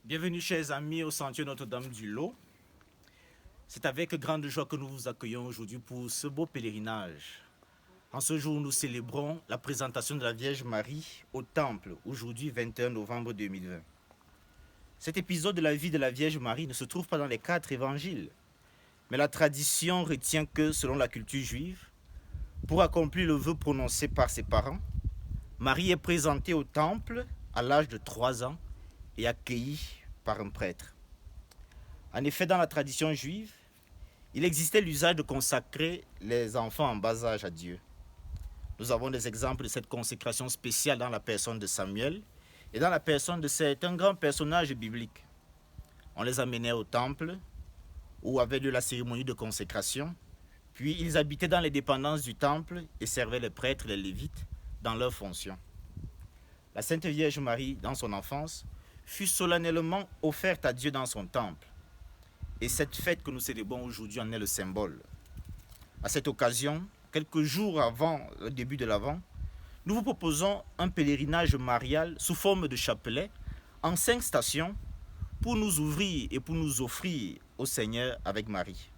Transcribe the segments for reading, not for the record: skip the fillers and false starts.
Bienvenue chers amis au Sentier Notre-Dame du Lot. C'est avec grande joie que nous vous accueillons aujourd'hui pour ce beau pèlerinage. En ce jour, nous célébrons la présentation de la Vierge Marie au Temple, aujourd'hui 21 novembre 2020. Cet épisode de la vie de la Vierge Marie ne se trouve pas dans les 4 évangiles, mais la tradition retient que, selon la culture juive, pour accomplir le vœu prononcé par ses parents, Marie est présentée au Temple à l'âge de 3 ans et accueillie par un prêtre. En effet, dans la tradition juive, il existait l'usage de consacrer les enfants en bas âge à Dieu. Nous avons des exemples de cette consécration spéciale dans la personne de Samuel et dans la personne de certains grands personnages bibliques. On les amenait au temple où avait lieu la cérémonie de consécration, puis ils habitaient dans les dépendances du temple et servaient les prêtres et les lévites dans leurs fonctions. La Sainte Vierge Marie, dans son enfance, fut solennellement offerte à Dieu dans son temple. Et cette fête que nous célébrons aujourd'hui en est le symbole. À cette occasion, quelques jours avant le début de l'Avent, nous vous proposons un pèlerinage marial sous forme de chapelet en 5 stations pour nous ouvrir et pour nous offrir au Seigneur avec Marie.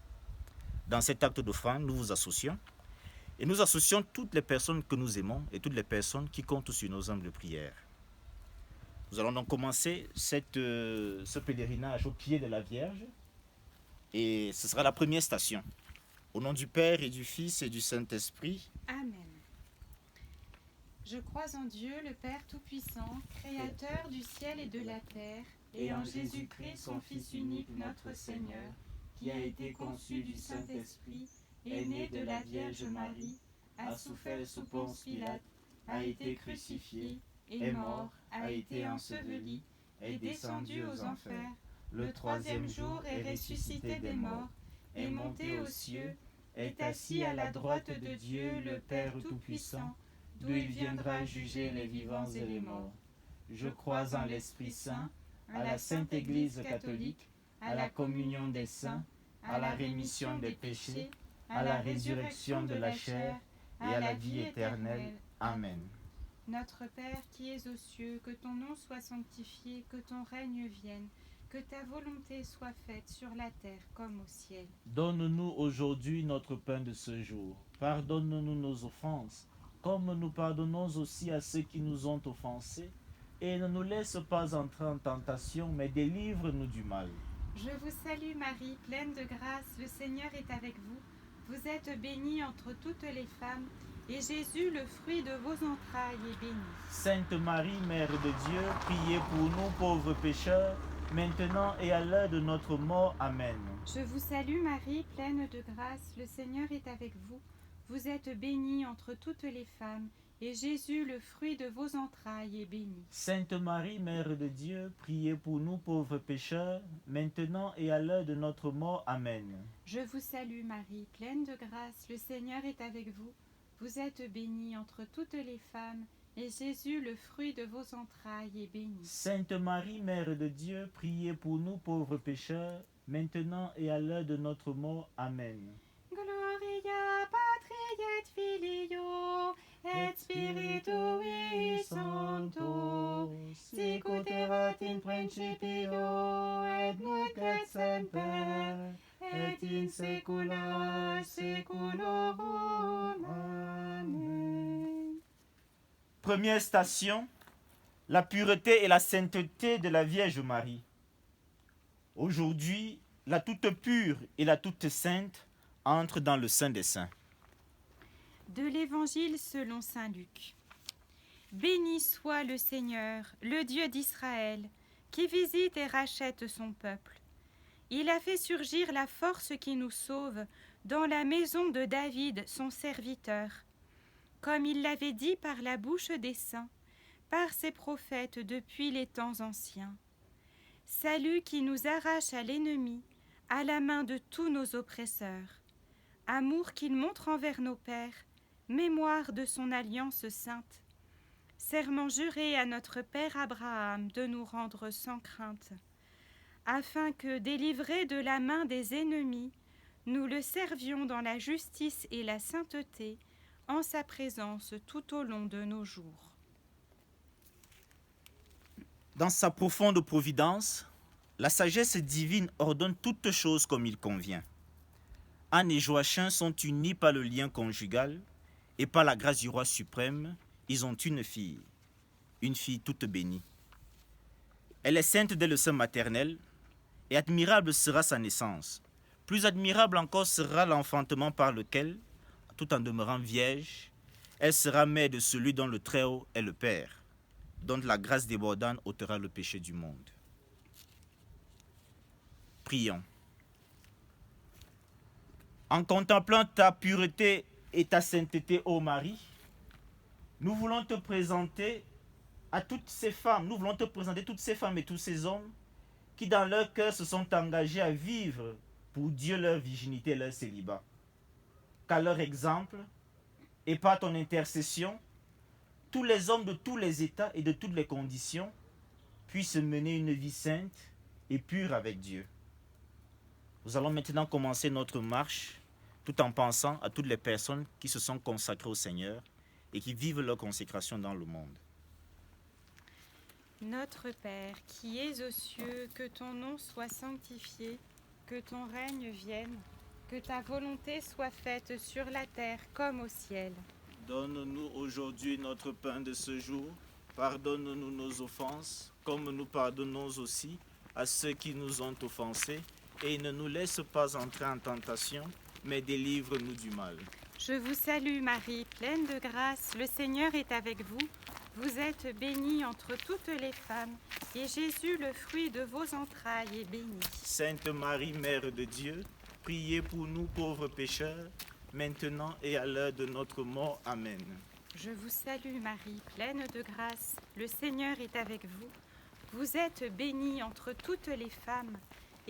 Dans cet acte d'offrande, nous vous associons et nous associons toutes les personnes que nous aimons et toutes les personnes qui comptent sur nos humbles prières. Nous allons donc commencer ce pèlerinage au pied de la Vierge et ce sera la première station. Au nom du Père et du Fils et du Saint-Esprit. Amen. Je crois en Dieu, le Père Tout-Puissant, Créateur du ciel et de la terre, et en Jésus-Christ, son Fils unique, notre Seigneur, qui a été conçu du Saint-Esprit, est né de la Vierge Marie, a souffert sous Ponce Pilate, a été crucifié, est mort, a été enseveli, est descendu aux enfers, le 3e jour est ressuscité des morts, est monté aux cieux, est assis à la droite de Dieu, le Père Tout-Puissant, d'où il viendra juger les vivants et les morts. Je crois en l'Esprit Saint, à la Sainte Église catholique, à la communion des saints, à la rémission des péchés, à la résurrection de la chair et à la vie éternelle. Amen. Notre Père qui es aux cieux, que ton nom soit sanctifié, que ton règne vienne, que ta volonté soit faite sur la terre comme au ciel. Donne-nous aujourd'hui notre pain de ce jour. Pardonne-nous nos offenses, comme nous pardonnons aussi à ceux qui nous ont offensés. Et ne nous laisse pas entrer en tentation, mais délivre-nous du mal. Je vous salue Marie, pleine de grâce, le Seigneur est avec vous. Vous êtes bénie entre toutes les femmes, et Jésus, le fruit de vos entrailles, est béni. Sainte Marie, Mère de Dieu, priez pour nous pauvres pécheurs, maintenant et à l'heure de notre mort. Amen. Je vous salue Marie, pleine de grâce, le Seigneur est avec vous. Vous êtes bénie entre toutes les femmes, et Jésus, le fruit de vos entrailles, est béni. Sainte Marie, Mère de Dieu, priez pour nous pauvres pécheurs, maintenant et à l'heure de notre mort. Amen. Je vous salue Marie, pleine de grâce, le Seigneur est avec vous. Vous êtes bénie entre toutes les femmes, et Jésus, le fruit de vos entrailles, est béni. Sainte Marie, Mère de Dieu, priez pour nous pauvres pécheurs, maintenant et à l'heure de notre mort. Amen. Gloria Patri et Filio et Spiritui Sancto, sic ut erat in principio et nunc et semper et in saecula saeculorum. Amen. Première station, la pureté et la sainteté de la Vierge Marie. Aujourd'hui, la toute pure et la toute sainte entrent dans le Saint des Saints. De l'Évangile selon saint Luc. Béni soit le Seigneur, le Dieu d'Israël, qui visite et rachète son peuple. Il a fait surgir la force qui nous sauve dans la maison de David, son serviteur, comme il l'avait dit par la bouche des saints, par ses prophètes depuis les temps anciens. Salut qui nous arrache à l'ennemi, à la main de tous nos oppresseurs. Amour qu'il montre envers nos pères, mémoire de son alliance sainte. Serment juré à notre père Abraham de nous rendre sans crainte, afin que, délivrés de la main des ennemis, nous le servions dans la justice et la sainteté, en sa présence tout au long de nos jours. Dans sa profonde providence, La sagesse divine ordonne toutes choses comme il convient. Anne et Joachim sont unis par le lien conjugal et par la grâce du roi suprême, ils ont une fille toute bénie. Elle est sainte dès le sein maternel et admirable sera sa naissance. Plus admirable encore sera l'enfantement par lequel, tout en demeurant vierge, elle sera mère de celui dont le Très-Haut est le Père, dont la grâce débordante ôtera le péché du monde. Prions. En contemplant ta pureté et ta sainteté, ô Marie, nous voulons te présenter à toutes ces femmes, nous voulons te présenter toutes ces femmes et tous ces hommes qui dans leur cœur se sont engagés à vivre pour Dieu leur virginité et leur célibat. Qu'à leur exemple et par ton intercession, tous les hommes de tous les états et de toutes les conditions puissent mener une vie sainte et pure avec Dieu. Nous allons maintenant commencer notre marche tout en pensant à toutes les personnes qui se sont consacrées au Seigneur et qui vivent leur consécration dans le monde. Notre Père, qui es aux cieux, que ton nom soit sanctifié, que ton règne vienne, que ta volonté soit faite sur la terre comme au ciel. Donne-nous aujourd'hui notre pain de ce jour. Pardonne-nous nos offenses, comme nous pardonnons aussi à ceux qui nous ont offensés. Et ne nous laisse pas entrer en tentation, mais délivre-nous du mal. Je vous salue Marie, pleine de grâce, le Seigneur est avec vous. Vous êtes bénie entre toutes les femmes, et Jésus, le fruit de vos entrailles, est béni. Sainte Marie, Mère de Dieu, priez pour nous pauvres pécheurs, maintenant et à l'heure de notre mort. Amen. Je vous salue Marie, pleine de grâce, le Seigneur est avec vous. Vous êtes bénie entre toutes les femmes,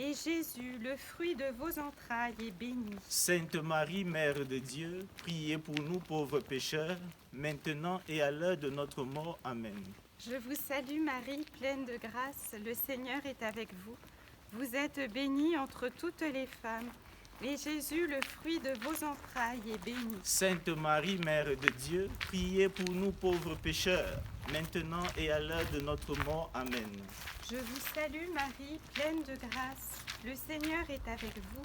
et Jésus, le fruit de vos entrailles, est béni. Sainte Marie, Mère de Dieu, priez pour nous pauvres pécheurs, maintenant et à l'heure de notre mort. Amen. Je vous salue Marie, pleine de grâce, le Seigneur est avec vous. Vous êtes bénie entre toutes les femmes, et Jésus, le fruit de vos entrailles, est béni. Sainte Marie, Mère de Dieu, priez pour nous pauvres pécheurs, maintenant et à l'heure de notre mort. Amen. Je vous salue Marie, pleine de grâce, le Seigneur est avec vous.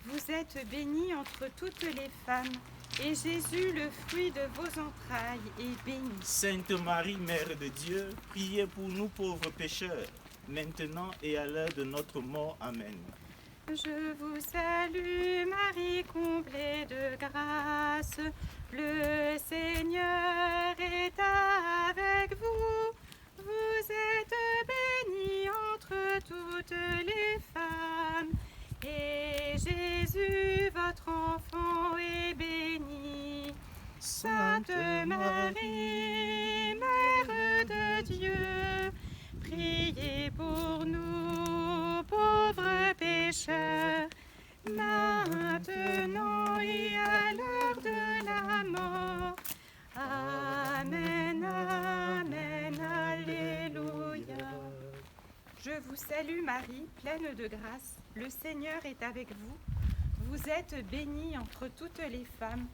Vous êtes bénie entre toutes les femmes, et Jésus, le fruit de vos entrailles, est béni. Sainte Marie, Mère de Dieu, priez pour nous pauvres pécheurs, maintenant et à l'heure de notre mort. Amen. Je vous salue Marie, comblée de grâce, le Seigneur est avec vous. Vous êtes bénie entre toutes les femmes, et Jésus, votre enfant, est béni. Sainte Marie, Mère de Dieu, priez pour nous, pauvres pécheurs, maintenant et à l'heure de la mort. Amen, amen, alléluia. Je vous salue Marie, pleine de grâce, le Seigneur est avec vous. Vous êtes bénie entre toutes les femmes,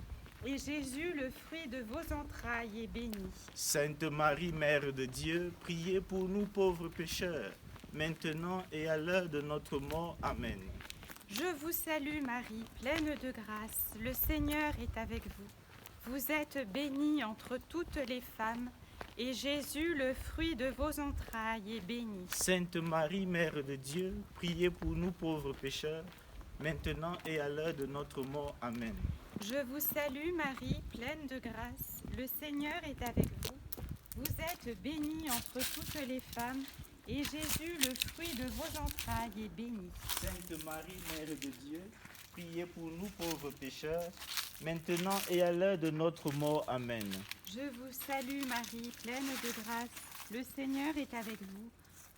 et Jésus, le fruit de vos entrailles, est béni. Sainte Marie, Mère de Dieu, priez pour nous pauvres pécheurs, maintenant et à l'heure de notre mort. Amen. Je vous salue Marie, pleine de grâce, le Seigneur est avec vous. Vous êtes bénie entre toutes les femmes, et Jésus, le fruit de vos entrailles, est béni. Sainte Marie, Mère de Dieu, priez pour nous pauvres pécheurs, maintenant et à l'heure de notre mort. Amen. Je vous salue Marie, pleine de grâce, le Seigneur est avec vous. Vous êtes bénie entre toutes les femmes, et Jésus, le fruit de vos entrailles, est béni. Sainte Marie, Mère de Dieu, priez pour nous pauvres pécheurs, maintenant et à l'heure de notre mort. Amen. Je vous salue Marie, pleine de grâce, le Seigneur est avec vous.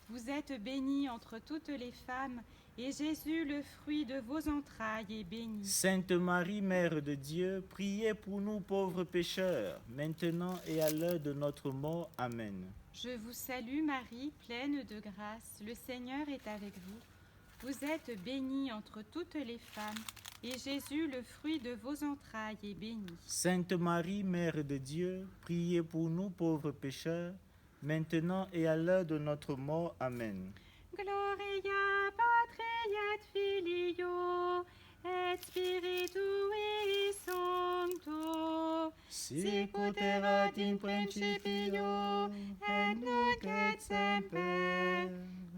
Vous êtes bénie entre toutes les femmes, et Jésus, le fruit de vos entrailles, est béni. Sainte Marie, Mère de Dieu, priez pour nous pauvres pécheurs, maintenant et à l'heure de notre mort. Amen. Je vous salue Marie, pleine de grâce, le Seigneur est avec vous. Vous êtes bénie entre toutes les femmes, et Jésus, le fruit de vos entrailles, est béni. Sainte Marie, Mère de Dieu, priez pour nous pauvres pécheurs, maintenant et à l'heure de notre mort. Amen. Gloria Patri et Filio et Spiritui Sancto, sicut erat in principio et nunc et semper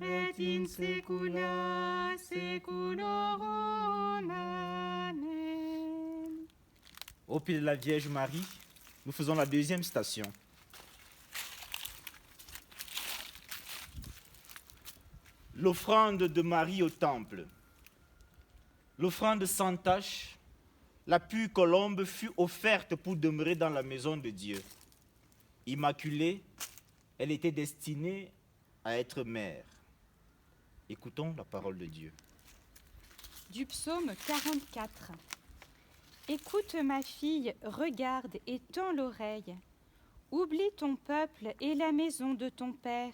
et in saecula saeculorum. Amen. Au pied de la Vierge Marie, nous faisons la deuxième station. L'offrande de Marie au temple. L'offrande sans tache, la pure colombe fut offerte pour demeurer dans la maison de Dieu. Immaculée, elle était destinée à être mère. Écoutons la parole de Dieu. Du psaume 44. Écoute ma fille, regarde et tends l'oreille. Oublie ton peuple et la maison de ton père.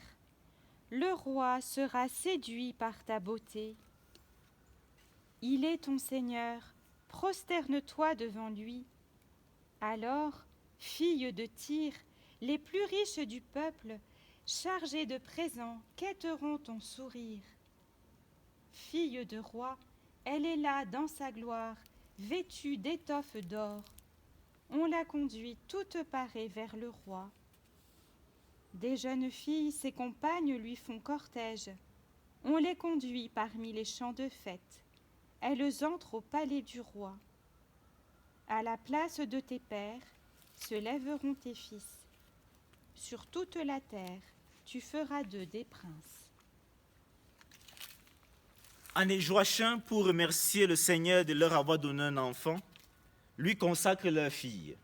Le roi sera séduit par ta beauté. Il est ton Seigneur, prosterne-toi devant lui. Alors, fille de Tyr, les plus riches du peuple, chargés de présents, quêteront ton sourire. Fille de roi, elle est là dans sa gloire, vêtue d'étoffes d'or. On la conduit toute parée vers le roi. Des jeunes filles, ses compagnes, lui font cortège. On les conduit parmi les champs de fête. Elles entrent au palais du roi. À la place de tes pères se lèveront tes fils. Sur toute la terre, tu feras d'eux des princes. Anne et Joachim, pour remercier le Seigneur de leur avoir donné un enfant, lui consacrent leur fille.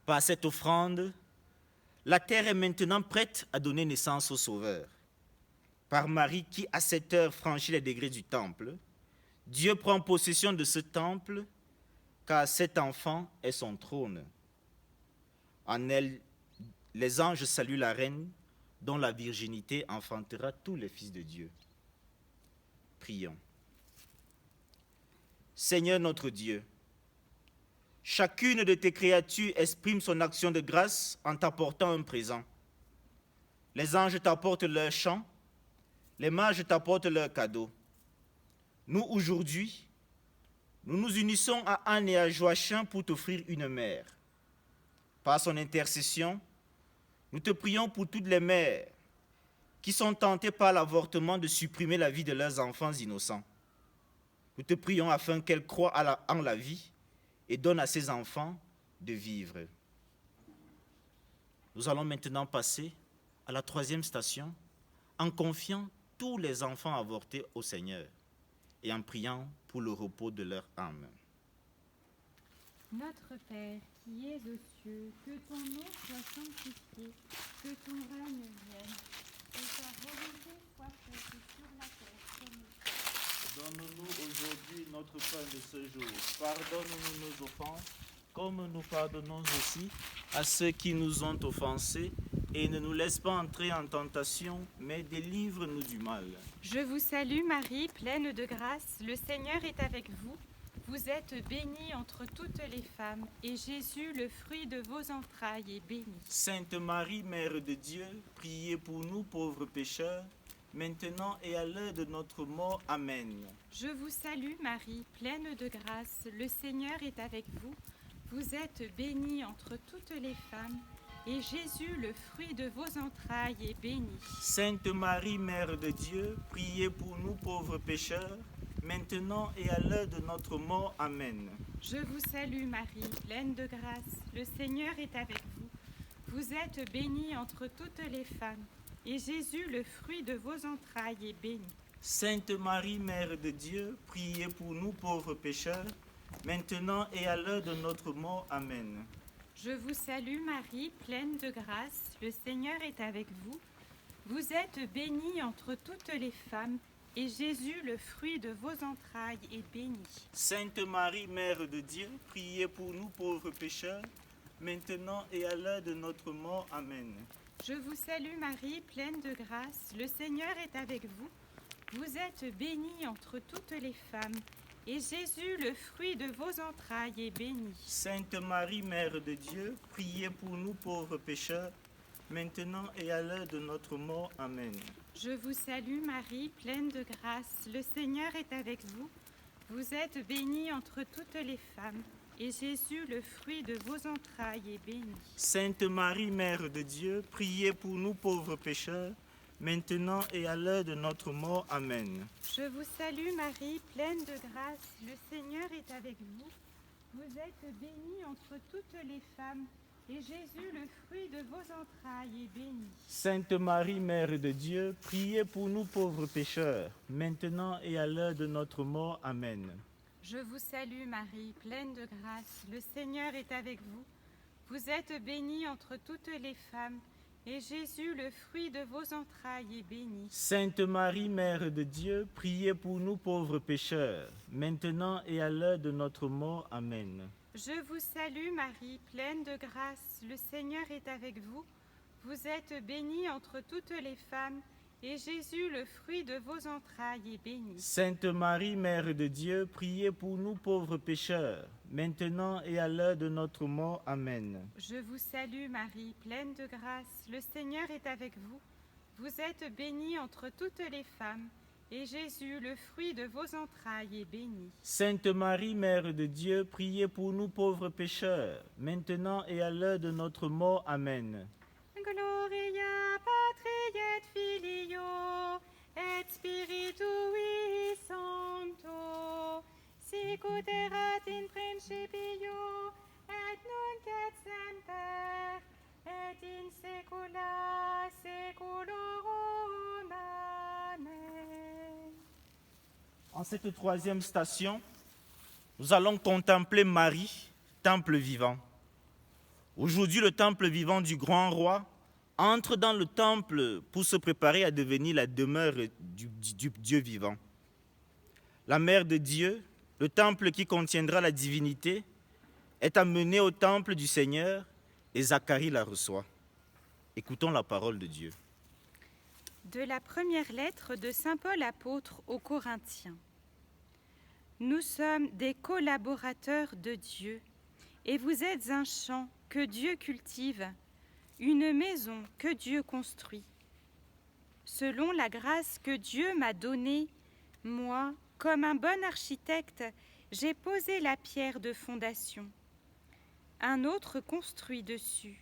Par cette offrande, la terre est maintenant prête à donner naissance au Sauveur. Par Marie qui, à cette heure, franchit les degrés du temple, Dieu prend possession de ce temple, car cet enfant est son trône. En elle, les anges saluent la reine, dont la virginité enfantera tous les fils de Dieu. Prions. Seigneur notre Dieu, chacune de tes créatures exprime son action de grâce en t'apportant un présent. Les anges t'apportent leur chant, les mages t'apportent leurs cadeaux. Nous, aujourd'hui, nous nous unissons à Anne et à Joachim pour t'offrir une mère. Par son intercession, nous te prions pour toutes les mères qui sont tentées par l'avortement de supprimer la vie de leurs enfants innocents. Nous te prions afin qu'elles croient en la vie et donnent à ses enfants de vivre. Nous allons maintenant passer à la troisième station en confiant tous les enfants avortés au Seigneur et en priant pour le repos de leur âme. Notre Père, qui es aux cieux, que ton nom soit sanctifié, que ton règne vienne, et ta volonté soit faite sur la terre comme au ciel. Donne-nous aujourd'hui notre pain de ce jour. Pardonne-nous nos offenses, comme nous pardonnons aussi à ceux qui nous ont offensés. Et ne nous laisse pas entrer en tentation, mais délivre-nous du mal. Je vous salue Marie, pleine de grâce, le Seigneur est avec vous. Vous êtes bénie entre toutes les femmes, et Jésus, le fruit de vos entrailles, est béni. Sainte Marie, Mère de Dieu, priez pour nous pauvres pécheurs, maintenant et à l'heure de notre mort. Amen. Je vous salue Marie, pleine de grâce, le Seigneur est avec vous. Vous êtes bénie entre toutes les femmes, et Jésus, le fruit de vos entrailles, est béni. Sainte Marie, Mère de Dieu, priez pour nous pauvres pécheurs, maintenant et à l'heure de notre mort. Amen. Je vous salue Marie, pleine de grâce, le Seigneur est avec vous. Vous êtes bénie entre toutes les femmes, et Jésus, le fruit de vos entrailles, est béni. Sainte Marie, Mère de Dieu, priez pour nous pauvres pécheurs, maintenant et à l'heure de notre mort. Amen. Je vous salue Marie, pleine de grâce, le Seigneur est avec vous. Vous êtes bénie entre toutes les femmes, et Jésus, le fruit de vos entrailles, est béni. Sainte Marie, Mère de Dieu, priez pour nous pauvres pécheurs, maintenant et à l'heure de notre mort. Amen. Je vous salue Marie, pleine de grâce, le Seigneur est avec vous. Vous êtes bénie entre toutes les femmes, et Jésus, le fruit de vos entrailles, est béni. Sainte Marie, Mère de Dieu, priez pour nous pauvres pécheurs, maintenant et à l'heure de notre mort. Amen. Je vous salue Marie, pleine de grâce. Le Seigneur est avec vous. Vous êtes bénie entre toutes les femmes, et Jésus, le fruit de vos entrailles, est béni. Sainte Marie, Mère de Dieu, priez pour nous pauvres pécheurs, maintenant et à l'heure de notre mort. Amen. Je vous salue Marie, pleine de grâce. Le Seigneur est avec vous. Vous êtes bénie entre toutes les femmes, et Jésus, le fruit de vos entrailles, est béni. Sainte Marie, Mère de Dieu, priez pour nous pauvres pécheurs, maintenant et à l'heure de notre mort. Amen. Je vous salue Marie, pleine de grâce. Le Seigneur est avec vous. Vous êtes bénie entre toutes les femmes, et Jésus, le fruit de vos entrailles, est béni. Sainte Marie, Mère de Dieu, priez pour nous pauvres pécheurs, maintenant et à l'heure de notre mort. Amen. Je vous salue Marie, pleine de grâce. Le Seigneur est avec vous. Vous êtes bénie entre toutes les femmes, et Jésus, le fruit de vos entrailles, est béni. Sainte Marie, Mère de Dieu, priez pour nous pauvres pécheurs, maintenant et à l'heure de notre mort. Amen. Je vous salue Marie, pleine de grâce. Le Seigneur est avec vous. Vous êtes bénie entre toutes les femmes, et Jésus, le fruit de vos entrailles, est béni. Sainte Marie, Mère de Dieu, priez pour nous pauvres pécheurs, maintenant et à l'heure de notre mort. Amen. Gloria Patri et Filio et Spiritui Sancto, sic ut erat in principio et nunc et semper et in saecula saeculorum. Amen. En cette troisième station, nous allons contempler Marie, temple vivant. Aujourd'hui, le temple vivant du grand roi entre dans le temple pour se préparer à devenir la demeure du Dieu vivant. La mère de Dieu, le temple qui contiendra la divinité, est amenée au temple du Seigneur et Zacharie la reçoit. Écoutons la parole de Dieu. De la première lettre de saint Paul apôtre aux Corinthiens. Nous sommes des collaborateurs de Dieu, et vous êtes un champ que Dieu cultive, une maison que Dieu construit. Selon la grâce que Dieu m'a donnée, moi, comme un bon architecte, j'ai posé la pierre de fondation. Un autre construit dessus.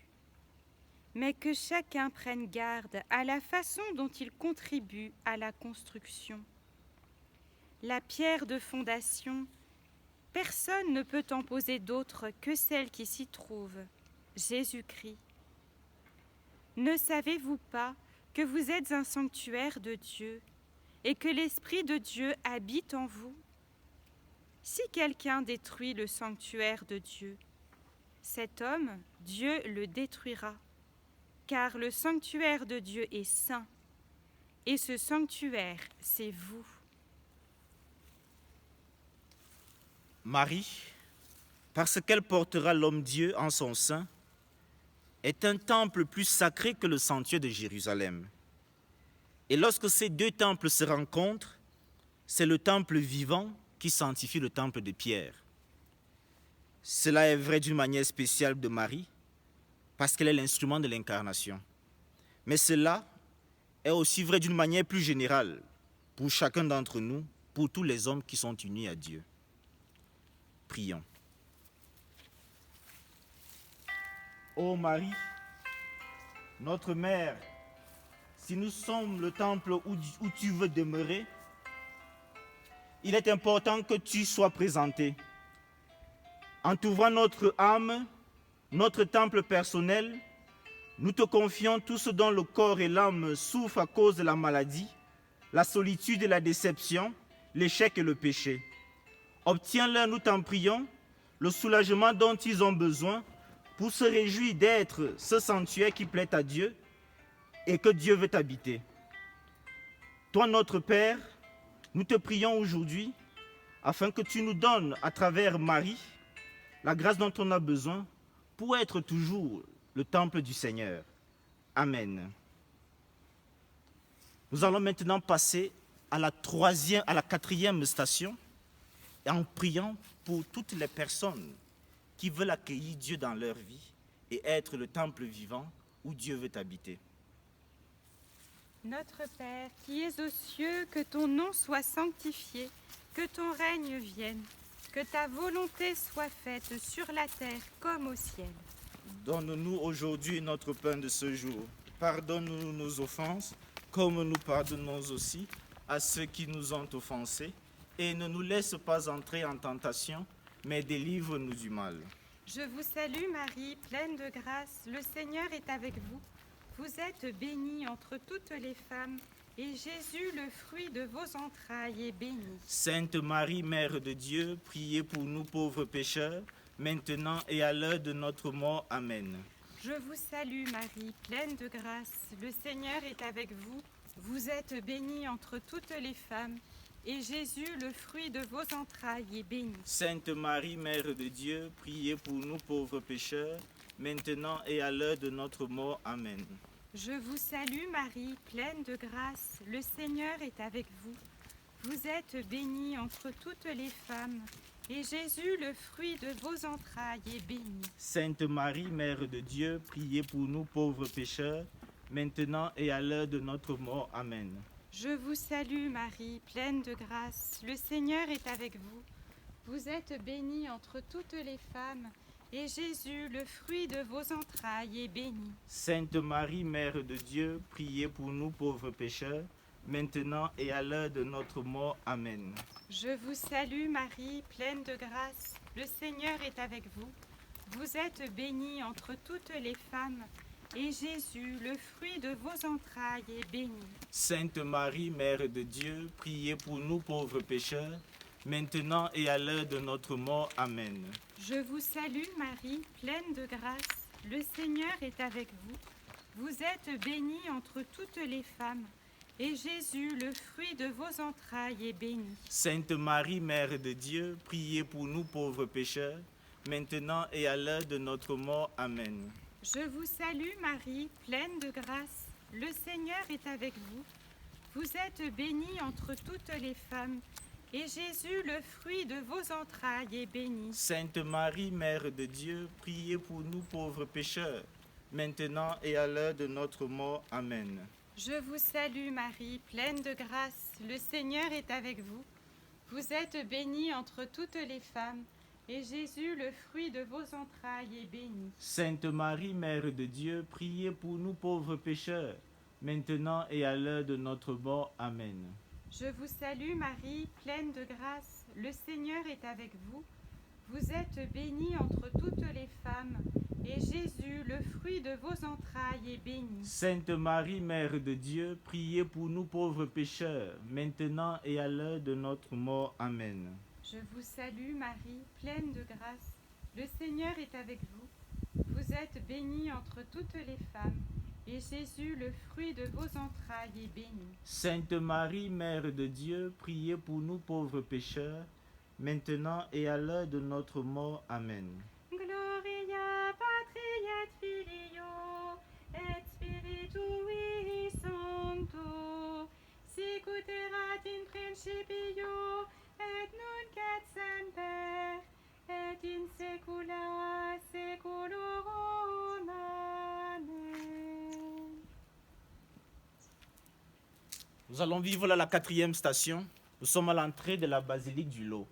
Mais que chacun prenne garde à la façon dont il contribue à la construction. La pierre de fondation, personne ne peut en poser d'autre que celle qui s'y trouve, Jésus-Christ. Ne savez-vous pas que vous êtes un sanctuaire de Dieu et que l'Esprit de Dieu habite en vous? Si quelqu'un détruit le sanctuaire de Dieu, cet homme, Dieu le détruira, car le sanctuaire de Dieu est saint, et ce sanctuaire, c'est vous. Marie, parce qu'elle portera l'homme-dieu en son sein, est un temple plus sacré que le sanctuaire de Jérusalem. Et lorsque ces deux temples se rencontrent, c'est le temple vivant qui sanctifie le temple de Pierre. Cela est vrai d'une manière spéciale de Marie, parce qu'elle est l'instrument de l'incarnation. Mais cela est aussi vrai d'une manière plus générale pour chacun d'entre nous, pour tous les hommes qui sont unis à Dieu. Prions. Ô Marie, notre Mère, si nous sommes le temple où tu veux demeurer, il est important que tu sois présentée. En t'ouvrant notre âme, notre temple personnel, nous te confions tout ce dont le corps et l'âme souffrent à cause de la maladie, la solitude et la déception, l'échec et le péché. Obtiens-leur, nous t'en prions, le soulagement dont ils ont besoin pour se réjouir d'être ce sanctuaire qui plaît à Dieu et que Dieu veut habiter. Toi, notre Père, nous te prions aujourd'hui afin que tu nous donnes, à travers Marie, la grâce dont on a besoin pour être toujours le temple du Seigneur. Amen. Nous allons maintenant passer à la quatrième station, en priant pour toutes les personnes qui veulent accueillir Dieu dans leur vie et être le temple vivant où Dieu veut habiter. Notre Père, qui es aux cieux, que ton nom soit sanctifié, que ton règne vienne, que ta volonté soit faite sur la terre comme au ciel. Donne-nous aujourd'hui notre pain de ce jour. Pardonne-nous nos offenses, comme nous pardonnons aussi à ceux qui nous ont offensés. Et ne nous laisse pas entrer en tentation, mais délivre-nous du mal. Je vous salue Marie, pleine de grâce, le Seigneur est avec vous. Vous êtes bénie entre toutes les femmes, et Jésus, le fruit de vos entrailles, est béni. Sainte Marie, Mère de Dieu, priez pour nous pauvres pécheurs, maintenant et à l'heure de notre mort. Amen. Je vous salue Marie, pleine de grâce, le Seigneur est avec vous. Vous êtes bénie entre toutes les femmes, et Jésus, le fruit de vos entrailles, est béni. Sainte Marie, Mère de Dieu, priez pour nous pauvres pécheurs, maintenant et à l'heure de notre mort. Amen. Je vous salue Marie, pleine de grâce, le Seigneur est avec vous. Vous êtes bénie entre toutes les femmes, et Jésus, le fruit de vos entrailles, est béni. Sainte Marie, Mère de Dieu, priez pour nous pauvres pécheurs, maintenant et à l'heure de notre mort. Amen. Je vous salue Marie, pleine de grâce, le Seigneur est avec vous. Vous êtes bénie entre toutes les femmes, et Jésus, le fruit de vos entrailles, est béni. Sainte Marie, Mère de Dieu, priez pour nous pauvres pécheurs, maintenant et à l'heure de notre mort. Amen. Je vous salue Marie, pleine de grâce, le Seigneur est avec vous. Vous êtes bénie entre toutes les femmes, et Jésus, le fruit de vos entrailles, est béni. Sainte Marie, Mère de Dieu, priez pour nous pauvres pécheurs, maintenant et à l'heure de notre mort. Amen. Je vous salue Marie, pleine de grâce, le Seigneur est avec vous. Vous êtes bénie entre toutes les femmes, et Jésus, le fruit de vos entrailles, est béni. Sainte Marie, Mère de Dieu, priez pour nous pauvres pécheurs, maintenant et à l'heure de notre mort. Amen. Je vous salue Marie, pleine de grâce, le Seigneur est avec vous. Vous êtes bénie entre toutes les femmes, et Jésus, le fruit de vos entrailles, est béni. Sainte Marie, Mère de Dieu, priez pour nous pauvres pécheurs, maintenant et à l'heure de notre mort. Amen. Je vous salue Marie, pleine de grâce, le Seigneur est avec vous. Vous êtes bénie entre toutes les femmes, et Jésus, le fruit de vos entrailles, est béni. Sainte Marie, Mère de Dieu, priez pour nous pauvres pécheurs, maintenant et à l'heure de notre mort. Amen. Je vous salue Marie, pleine de grâce, le Seigneur est avec vous. Vous êtes bénie entre toutes les femmes, et Jésus, le fruit de vos entrailles, est béni. Sainte Marie, Mère de Dieu, priez pour nous pauvres pécheurs, maintenant et à l'heure de notre mort. Amen. Je vous salue Marie, pleine de grâce, le Seigneur est avec vous. Vous êtes bénie entre toutes les femmes, et Jésus, le fruit de vos entrailles, est béni. Sainte Marie, Mère de Dieu, priez pour nous pauvres pécheurs, maintenant et à l'heure de notre mort. Amen. Gloria Patri et Filio et Spiritui Sancto, sicut erat in principio et nunc et semper et in saecula saeculorum. Amen. Nous allons vivre là la 4e station. Nous sommes à l'entrée de la basilique du Lot.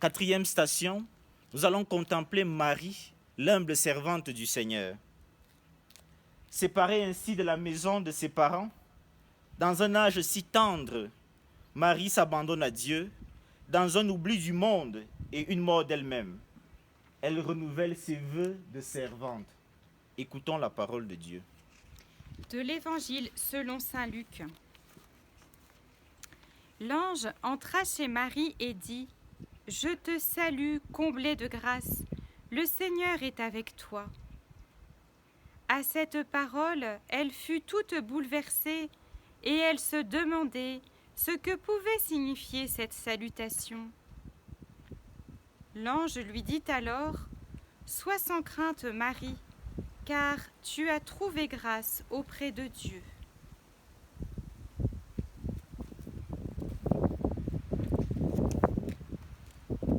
4e station, nous allons contempler Marie, l'humble servante du Seigneur. Séparée ainsi de la maison de ses parents, dans un âge si tendre, Marie s'abandonne à Dieu, dans un oubli du monde et une mort d'elle-même. Elle renouvelle ses vœux de servante. Écoutons la parole de Dieu. De l'Évangile selon saint Luc. L'ange entra chez Marie et dit : « Je te salue, comblée de grâce, le Seigneur est avec toi. » À cette parole, elle fut toute bouleversée et elle se demandait ce que pouvait signifier cette salutation. L'ange lui dit alors : « Sois sans crainte, Marie, car tu as trouvé grâce auprès de Dieu. »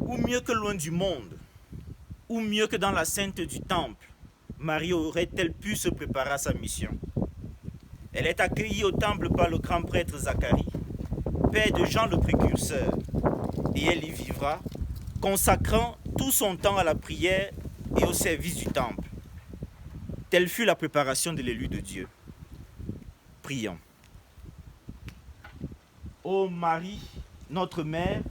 Ou mieux que loin du monde, ou mieux que dans la sainte du temple, Marie aurait-elle pu se préparer à sa mission? Elle est accueillie au temple par le grand prêtre Zacharie, père de Jean le précurseur, et elle y vivra, consacrant tout son temps à la prière et au service du temple. Telle fut la préparation de l'élu de Dieu. Prions. Ô Marie, notre mère,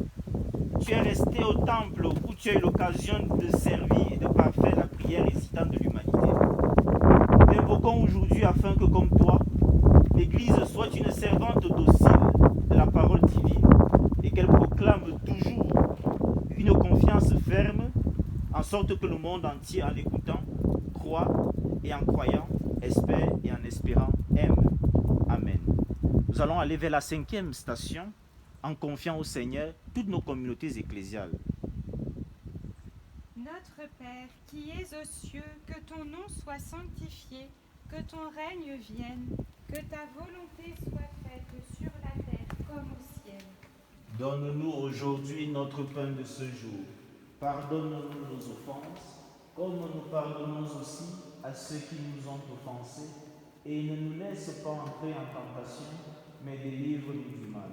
tu es restée au temple où tu as eu l'occasion de servir et de parfaire la prière récitante de l'humanité. Nous t'invoquons aujourd'hui afin que, comme toi, l'Église soit une servante docile de la parole divine et qu'elle proclame toujours une confiance ferme, en sorte que le monde entier, en l'écoutant, croit et en croyant, espère et en espérant, aime. Amen. Nous allons aller vers la 5e station en confiant au Seigneur toutes nos communautés ecclésiales. Notre Père, qui es aux cieux, que ton nom soit sanctifié, que ton règne vienne, que ta volonté soit faite sur la terre comme au ciel. Donne-nous aujourd'hui notre pain de ce jour. Pardonne-nous nos offenses, comme nous pardonnons aussi à ceux qui nous ont offensés. Et ne nous laisse pas entrer en tentation, mais délivre-nous du mal.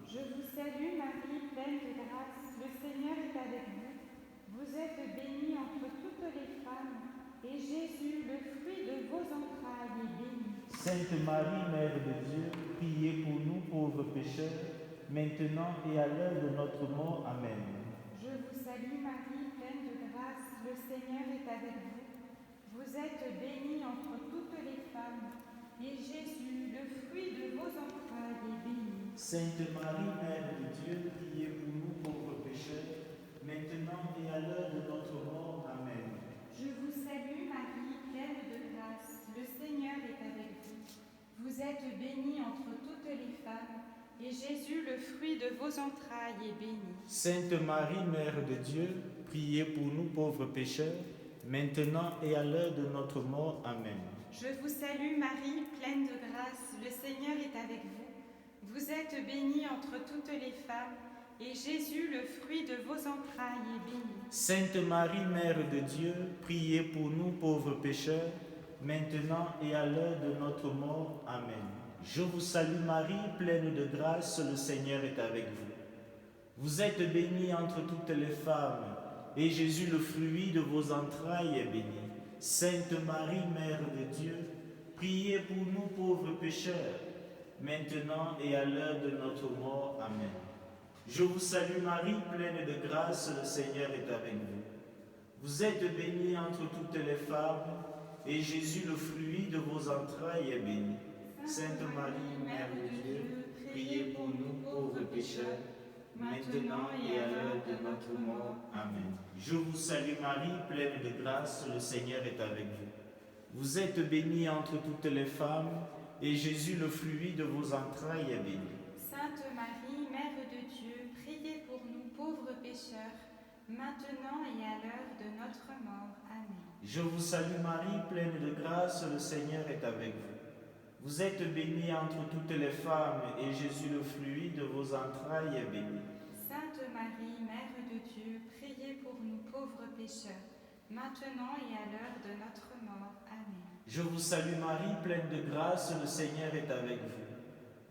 Je vous salue Marie, pleine de grâce, le Seigneur est avec vous. Vous êtes bénie entre toutes les femmes, et Jésus, le fruit de vos entrailles, est béni. Sainte Marie, Mère de Dieu, priez pour nous pauvres pécheurs, maintenant et à l'heure de notre mort. Amen. Je vous salue Marie, pleine de grâce, le Seigneur est avec vous. Vous êtes bénie entre toutes les femmes, et Jésus, le fruit de vos entrailles, est béni. Sainte Marie, Mère de Dieu, priez pour nous pauvres pécheurs, maintenant et à l'heure de notre mort. Amen. Je vous salue Marie, pleine de grâce, le Seigneur est avec vous. Vous êtes bénie entre toutes les femmes, et Jésus, le fruit de vos entrailles, est béni. Sainte Marie, Mère de Dieu, priez pour nous pauvres pécheurs, maintenant et à l'heure de notre mort. Amen. Je vous salue Marie, pleine de grâce, le Seigneur est avec vous. Vous êtes bénie entre toutes les femmes, et Jésus, le fruit de vos entrailles, est béni. Sainte Marie, Mère de Dieu, priez pour nous pauvres pécheurs, maintenant et à l'heure de notre mort. Amen. Je vous salue Marie, pleine de grâce, le Seigneur est avec vous. Vous êtes bénie entre toutes les femmes, et Jésus, le fruit de vos entrailles, est béni. Sainte Marie, Mère de Dieu, priez pour nous pauvres pécheurs, maintenant et à l'heure de notre mort. Amen. Je vous salue Marie, pleine de grâce, le Seigneur est avec vous. Vous êtes bénie entre toutes les femmes, et Jésus, le fruit de vos entrailles, est béni. Sainte Marie, Mère de Dieu, priez pour nous pauvres pécheurs, maintenant et à l'heure de notre mort. Amen. Je vous salue Marie, pleine de grâce, le Seigneur est avec vous. Vous êtes bénie entre toutes les femmes, et Jésus, le fruit de vos entrailles, est béni. Sainte Marie, Mère de Dieu, priez pour nous pauvres pécheurs, maintenant et à l'heure de notre mort. Amen. Je vous salue Marie, pleine de grâce, le Seigneur est avec vous. Vous êtes bénie entre toutes les femmes, et Jésus, le fruit de vos entrailles, est béni. Sainte Marie, Mère de Dieu, priez pour nous pauvres pécheurs, maintenant et à l'heure de notre mort. Amen. Je vous salue Marie, pleine de grâce, le Seigneur est avec vous.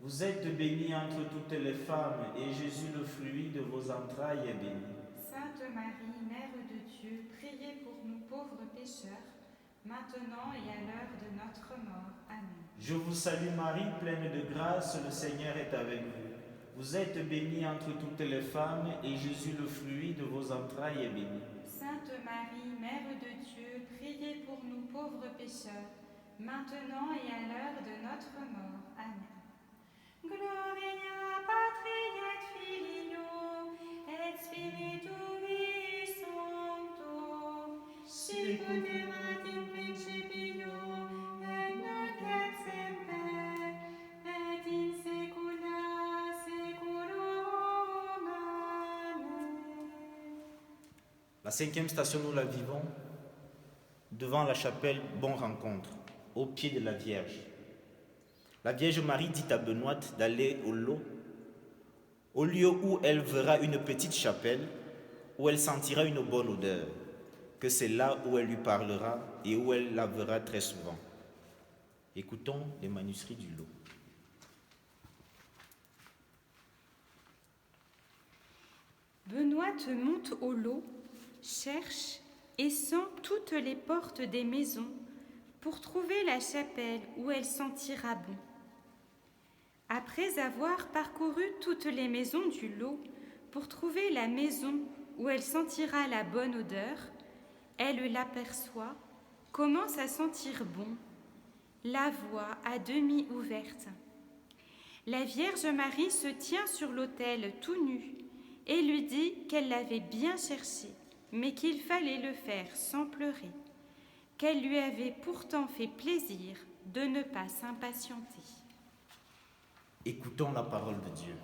Vous êtes bénie entre toutes les femmes, et Jésus, le fruit de vos entrailles, est béni. Sainte Marie, Mère de Dieu, priez pour nous pauvres pécheurs, maintenant et à l'heure de notre mort. Amen. Je vous salue Marie, pleine de grâce, le Seigneur est avec vous. Vous êtes bénie entre toutes les femmes, et Jésus, le fruit de vos entrailles, est béni. Sainte Marie, Mère de Dieu, priez pour nous pauvres pécheurs, maintenant et à l'heure de notre mort. Amen. Gloria Patri et Filio et Spiritui Sancto, sicut erat in principio et nunc et semper et in saecula saeculorum. Amen. La 5e station, nous la vivons devant la chapelle Bonne Rencontre, au pied de la Vierge. La Vierge Marie dit à Benoît d'aller au lot, au lieu où elle verra une petite chapelle, où elle sentira une bonne odeur. que c'est là où elle lui parlera et où elle la verra très souvent. Écoutons les manuscrits du lot. Benoît monte au lot, cherche et sent toutes les portes des maisons pour trouver la chapelle où elle sentira bon. Après avoir parcouru toutes les maisons du lot pour trouver la maison où elle sentira la bonne odeur, elle l'aperçoit, commence à sentir bon, la voit à demi ouverte. La Vierge Marie se tient sur l'autel tout nu et lui dit qu'elle l'avait bien cherché, mais qu'il fallait le faire sans pleurer, qu'elle lui avait pourtant fait plaisir de ne pas s'impatienter. Écoutons la parole de Dieu.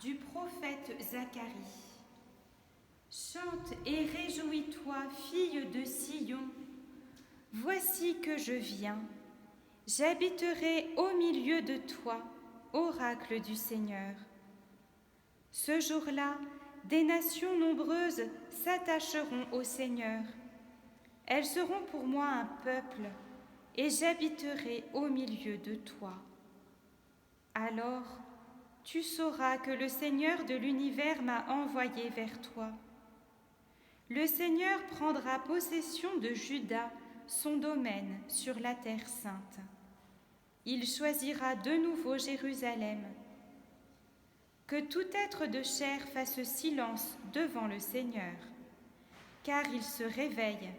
Du prophète Zacharie. Chante et réjouis-toi, fille de Sion. Voici que je viens. J'habiterai au milieu de toi, oracle du Seigneur. Ce jour-là, des nations nombreuses s'attacheront au Seigneur. Elles seront pour moi un peuple, et j'habiterai au milieu de toi. Alors, tu sauras que le Seigneur de l'univers m'a envoyé vers toi. Le Seigneur prendra possession de Juda, son domaine sur la terre sainte. Il choisira de nouveau Jérusalem. Que tout être de chair fasse silence devant le Seigneur, car il se réveille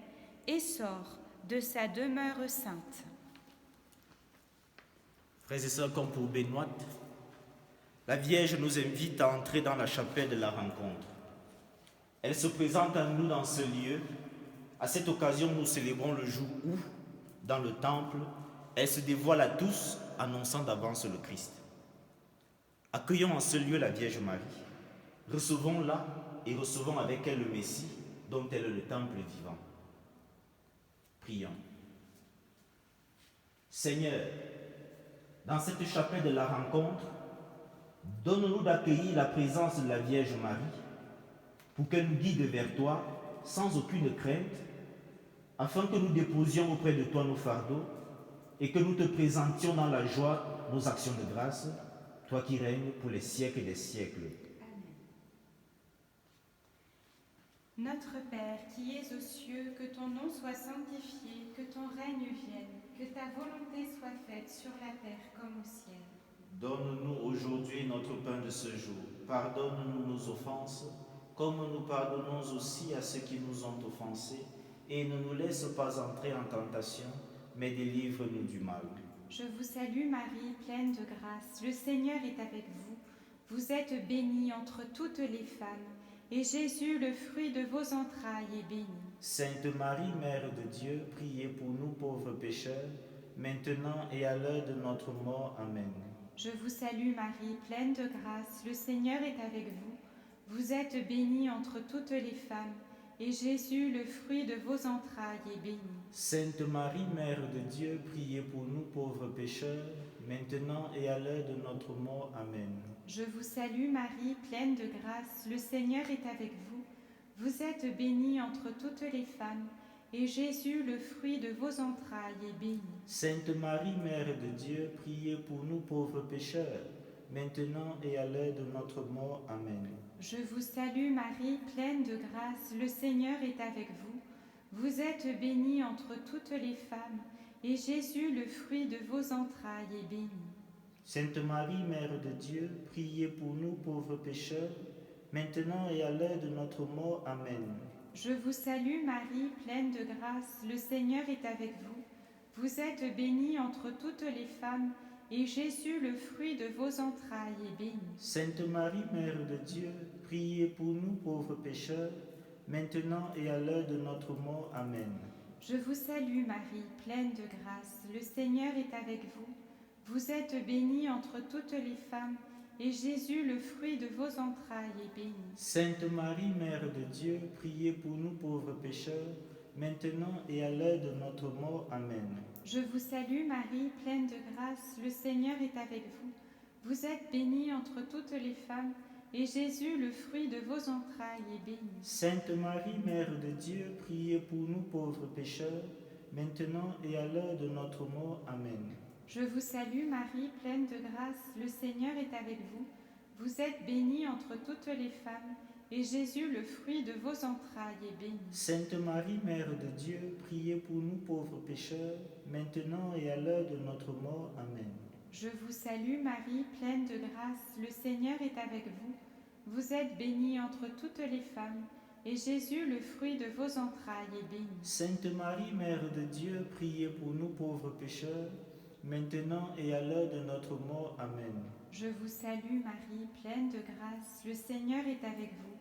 et sort de sa demeure sainte. Frères et sœurs, comme pour Benoît, la Vierge nous invite à entrer dans la chapelle de la rencontre. Elle se présente à nous dans ce lieu. À cette occasion, nous célébrons le jour où, dans le temple, elle se dévoile à tous, annonçant d'avance le Christ. Accueillons en ce lieu la Vierge Marie. Recevons-la et recevons avec elle le Messie, dont elle est le temple vivant. Prions. Seigneur, dans cette chapelle de la rencontre, donne-nous d'accueillir la présence de la Vierge Marie pour qu'elle nous guide vers toi sans aucune crainte, afin que nous déposions auprès de toi nos fardeaux et que nous te présentions dans la joie nos actions de grâce, toi qui règnes pour les siècles des siècles. Amen. Notre Père qui es aux cieux, que ton nom soit sanctifié, que ton règne vienne, que ta volonté soit faite sur la terre comme au ciel. Donne-nous aujourd'hui notre pain de ce jour. Pardonne-nous nos offenses, comme nous pardonnons aussi à ceux qui nous ont offensés, et ne nous laisse pas entrer en tentation, mais délivre-nous du mal. Je vous salue Marie, pleine de grâce, le Seigneur est avec vous. Vous êtes bénie entre toutes les femmes, et Jésus, le fruit de vos entrailles, est béni. Sainte Marie, Mère de Dieu, priez pour nous pauvres pécheurs, maintenant et à l'heure de notre mort. Amen. Je vous salue Marie, pleine de grâce, le Seigneur est avec vous. Vous êtes bénie entre toutes les femmes, et Jésus, le fruit de vos entrailles, est béni. Sainte Marie, Mère de Dieu, priez pour nous pauvres pécheurs, maintenant et à l'heure de notre mort. Amen. Je vous salue Marie, pleine de grâce, le Seigneur est avec vous. Vous êtes bénie entre toutes les femmes, et Jésus, le fruit de vos entrailles, est béni. Sainte Marie, Mère de Dieu, priez pour nous pauvres pécheurs, maintenant et à l'heure de notre mort. Amen. Je vous salue Marie, pleine de grâce, le Seigneur est avec vous. Vous êtes bénie entre toutes les femmes, et Jésus, le fruit de vos entrailles, est béni. Sainte Marie, Mère de Dieu, priez pour nous pauvres pécheurs, maintenant et à l'heure de notre mort. Amen. Je vous salue Marie, pleine de grâce, le Seigneur est avec vous. Vous êtes bénie entre toutes les femmes, et Jésus, le fruit de vos entrailles, est béni. Sainte Marie, Mère de Dieu, priez pour nous pauvres pécheurs, maintenant et à l'heure de notre mort. Amen. Je vous salue Marie, pleine de grâce, le Seigneur est avec vous. Vous êtes bénie entre toutes les femmes, et Jésus, le fruit de vos entrailles, est béni. Sainte Marie, Mère de Dieu, priez pour nous pauvres pécheurs, maintenant et à l'heure de notre mort. Amen. Je vous salue Marie, pleine de grâce, le Seigneur est avec vous. Vous êtes bénie entre toutes les femmes, et Jésus, le fruit de vos entrailles, est béni. Sainte Marie, Mère de Dieu, priez pour nous pauvres pécheurs, maintenant et à l'heure de notre mort. Amen. Je vous salue Marie, pleine de grâce, le Seigneur est avec vous. Vous êtes bénie entre toutes les femmes, et Jésus, le fruit de vos entrailles, est béni. Sainte Marie, Mère de Dieu, priez pour nous pauvres pécheurs, maintenant et à l'heure de notre mort. Amen. Je vous salue Marie, pleine de grâce, le Seigneur est avec vous. Vous êtes bénie entre toutes les femmes, et Jésus, le fruit de vos entrailles, est béni. Sainte Marie, Mère de Dieu, priez pour nous pauvres pécheurs, maintenant et à l'heure de notre mort. Amen. Je vous salue Marie, pleine de grâce, le Seigneur est avec vous.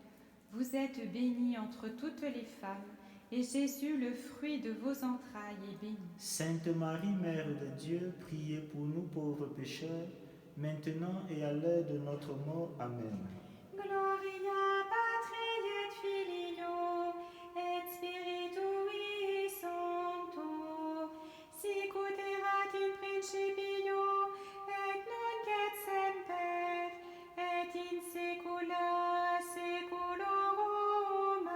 Vous êtes bénie entre toutes les femmes, et Jésus, le fruit de vos entrailles, est béni. Sainte Marie, Mère de Dieu, priez pour nous pauvres pécheurs, maintenant et à l'heure de notre mort. Amen. Gloria Patri et Filio et Spiritui Sancto, sicut erat in principio et nunc et semper et in saecula saeculorum.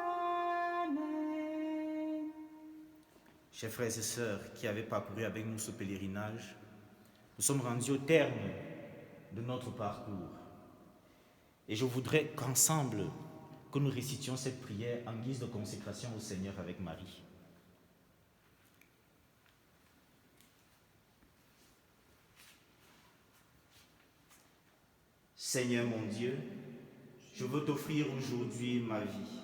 Amen. Chers frères et sœurs qui avaient parcouru avec nous ce pèlerinage, nous sommes rendus au terme de notre parcours. Et je voudrais qu'ensemble, que nous récitions cette prière en guise de consécration au Seigneur avec Marie. Seigneur mon Dieu, je veux t'offrir aujourd'hui ma vie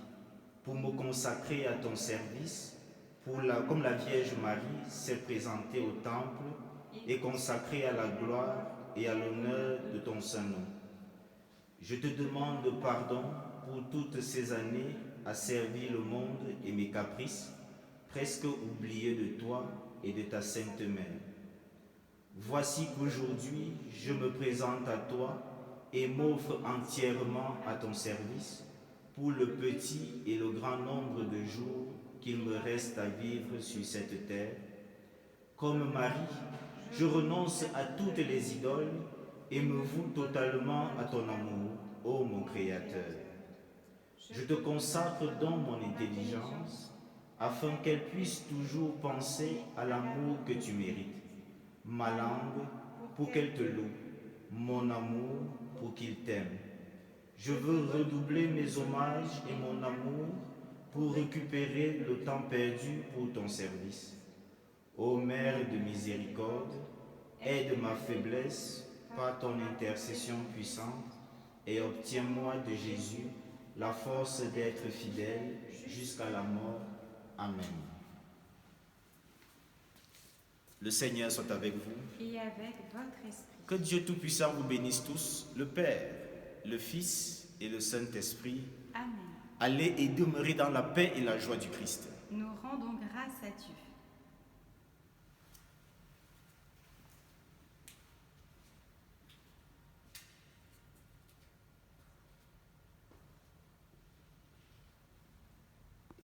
pour me consacrer à ton service, comme la Vierge Marie s'est présentée au temple et consacrée à la gloire et à l'honneur de ton Saint-Nom. Je te demande pardon pour toutes ces années à servir le monde et mes caprices, presque oubliés de toi et de ta Sainte Mère. Voici qu'aujourd'hui, je me présente à toi et m'offre entièrement à ton service pour le petit et le grand nombre de jours qu'il me reste à vivre sur cette terre. Comme Marie, je renonce à toutes les idoles et me voue totalement à ton amour, ô mon Créateur. Je te consacre donc mon intelligence, afin qu'elle puisse toujours penser à l'amour que tu mérites, ma langue pour qu'elle te loue, mon amour pour qu'il t'aime. Je veux redoubler mes hommages et mon amour pour récupérer le temps perdu pour ton service. Ô Mère de miséricorde, aide ma faiblesse par ton intercession puissante et obtiens-moi de Jésus la force d'être fidèle jusqu'à la mort. Amen. Le Seigneur soit avec vous. Et avec votre esprit. Que Dieu Tout-Puissant vous bénisse tous, le Père, le Fils et le Saint-Esprit. Amen. Allez et demeurez dans la paix et la joie du Christ.